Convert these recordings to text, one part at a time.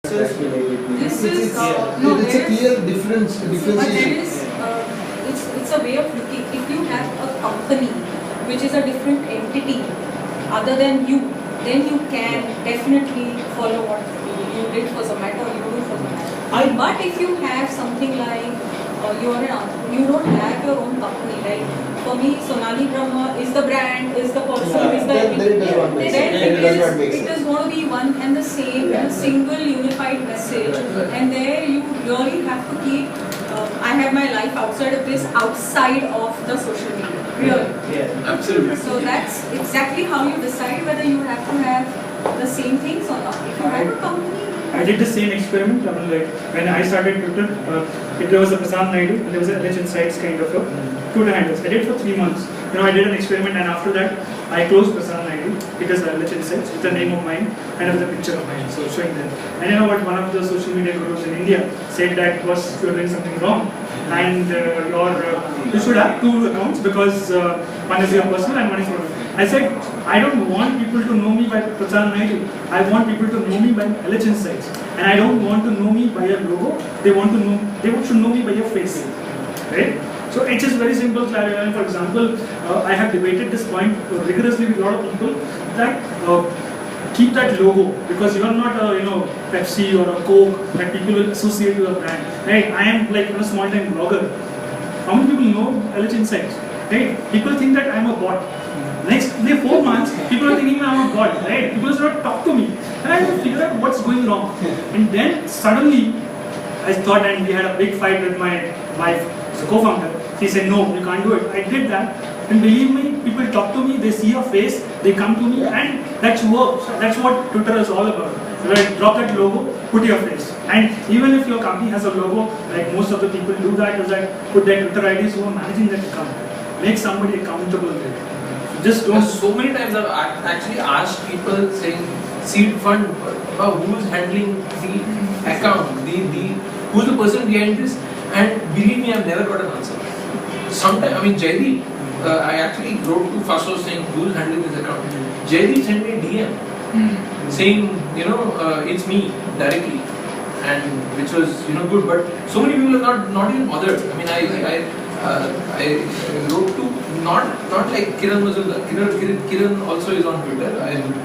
This is no, it's a clear differentiation. But there is it's a way of looking. If you have a company which is a different entity other than you, then you can definitely follow what you did for Zomato or you do for Zomato. But if you have something like you don't have your own company, right? For me, Sonali Brahma is the brand, is the person, is the then it does not make sense. it is going to be one and the same, a single unified message, and there you really have to keep. I have my life outside of this, outside of the social media. Really. Yeah, absolutely. So that's exactly how you decide whether you have to have the same things or not. If you have a company. I did the same experiment. I mean, like when I started Twitter, there was a Prasad Naidu and there was a LH Insights kind of a Twitter handles. I did for 3 months. I did an experiment, and after that, I closed Prasad Naidu. It is LH Insights with the name of mine and with a picture of mine, so showing them. And you know what? One of the social media gurus in India said that was you are doing something wrong, and you should have 2 accounts because one is your personal and one is your. I said, I don't want people to know me by Prasad Naidu. I want people to know me by LH Insights. And I don't want to know me by your logo. They should know me by your face. Right? So it's just very simple clarity. For example, I have debated this point rigorously with a lot of people that keep that logo because you are not a Pepsi or a Coke that people will associate with a brand. Right? I am like a small time blogger. How many people know LH Insights? Right? People think that I am a bot. Next 4 months, people are thinking I'm a god, right? People start to talk to me, and I have to figure out what's going wrong. And then suddenly, I thought, and we had a big fight with my wife, the co-founder. She said, "No, you can't do it." I did that, and believe me, people talk to me, they see your face, they come to me, and that's works. That's what Twitter is all about. Right? Drop that logo, put your face, and even if your company has a logo, like most of the people do that, is that put their Twitter IDs who are managing that account. Make somebody accountable with it. Just don't. So many times I've actually asked people saying, seed fund, who's handling the account, who's the person behind this, and believe me, I've never got an answer. Sometimes, I mean, Jaideep, I actually wrote to Faso saying, who's handling this account? Jaideep sent me a DM saying, it's me directly, and which was good. But so many people are not even bothered. I mean, I wrote to not like Kiran Mazumdar. Kiran also is on Twitter.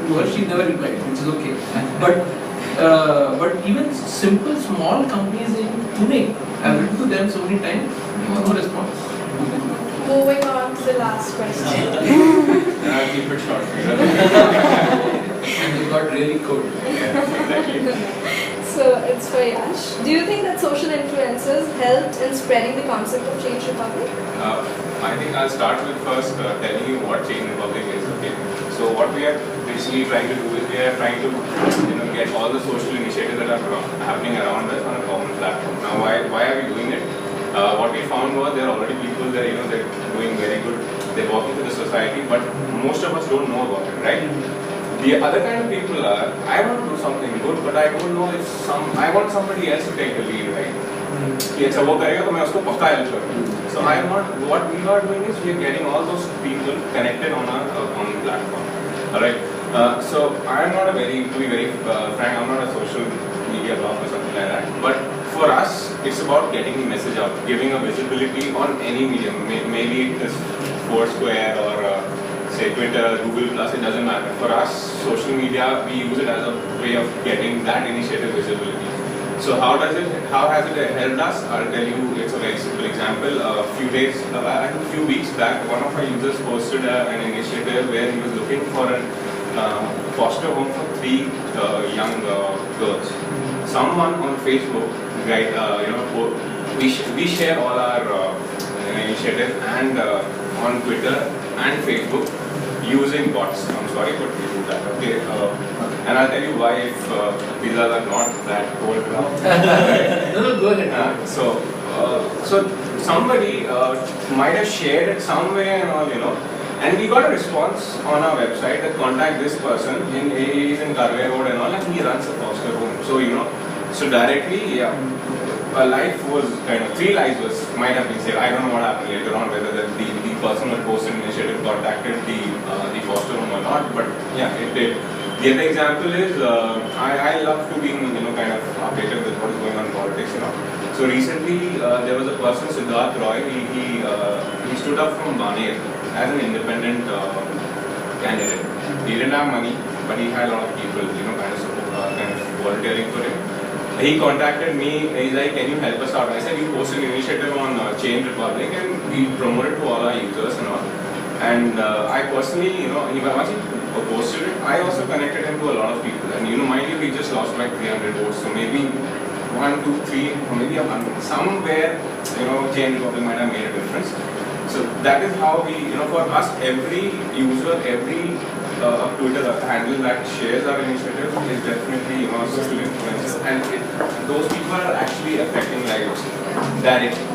To her, she never replied, which is okay. But even simple small companies in Pune, I've written to them so many times, no response. Moving on to the last question. I'll keep it short. And they got really cold. Yeah, exactly. So it's for Yash. Do you think that social influencers helped in spreading the concept of Change Republic? I think I'll start with first telling you what Change Republic is. Okay. So what we are basically trying to do is we are trying to get all the social initiatives that are happening around us on a common platform. Now why are we doing it? What we found was there are already people that they're doing very good. They're working for the society, but most of us don't know about it, right? The other kind of people are, I want to do something good, but I don't know if I want somebody else to take the lead, right? अच्छा वो करेगा तो मैं उसको पक्का help करूँगा. So what we are doing is we are getting all those people connected on the platform. Alright. So I am not to be very frank, I'm not a social media blog or something like that. But for us, it's about getting the message out, giving a visibility on any medium. Maybe it is Foursquare or say Twitter, Google Plus, it doesn't matter. For us, social media, we use it as a way of getting that initiative visibility. So how has it helped us? I'll tell you, it's a very simple example. A few weeks back, one of our users posted an initiative where he was looking for a foster home for 3 young girls. Someone on Facebook, right, we share all our initiatives and on Twitter and Facebook using bots. I'm sorry, but we do that. Okay, and I'll tell you why if these are not that cold. No, go ahead. So somebody might have shared it somewhere and all, and we got a response on our website that contact this person he's in Karve Road and all, and he runs a foster home. So so directly, yeah. A life was kind of 3 lives might have been saved. I don't know what happened later on, whether the person who posted initiative contacted the foster home or not, but yeah, it did. The other example is I love to be kind of updated with what is going on in politics. So recently there was a person, Siddharth Roy. He stood up from Baner as an independent candidate. He didn't have money, but he had a lot of people, kind of volunteering for him. He contacted me. He's like, "Can you help us out?" I said, "You post an initiative on Change Republic, and we promote it to all our users and all." And I personally, once he posted it, I also connected him to a lot of people. And mind you, he just lost like 300 votes. So maybe 1, 2, 3, or maybe 100. Somewhere, Change Republic might have made a difference. So that is how we, for us, every user, every Twitter handle that shares our initiative is definitely, social influencers, and those people are actually affecting lives directly.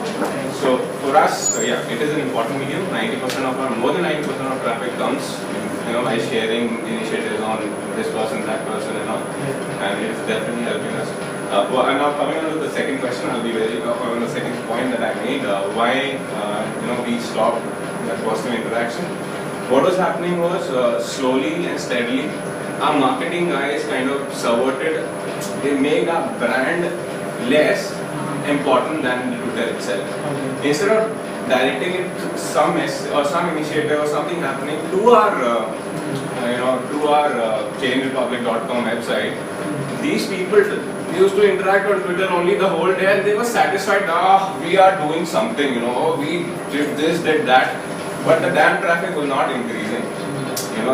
So for us, it is an important medium. 90% of more than 90% of traffic comes, by sharing initiatives on this person, that person, and all, and it is definitely helping us. And now coming on to the second question, I'll be very on the second point that I made. Why, we stopped that personal interaction. What was happening was slowly and steadily, our marketing guys kind of subverted. They made our brand less important than the Twitter itself. Instead of directing it to some initiative or something happening to our, to our changerepublic.com website, these people used to interact on Twitter only the whole day, and they were satisfied. We are doing something. We did this, did that, but the damn traffic was not increasing.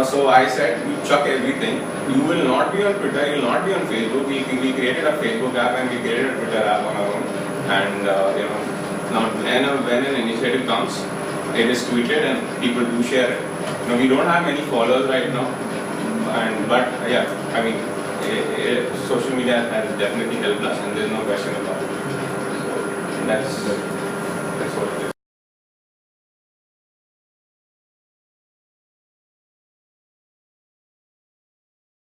So I said, you chuck everything. You will not be on Twitter. You will not be on Facebook. We created a Facebook app and we created a Twitter app on our own. And now when an initiative comes, it is tweeted and people do share it. We don't have many followers right now, but social media has definitely helped us, and there's no question about it. So that's what.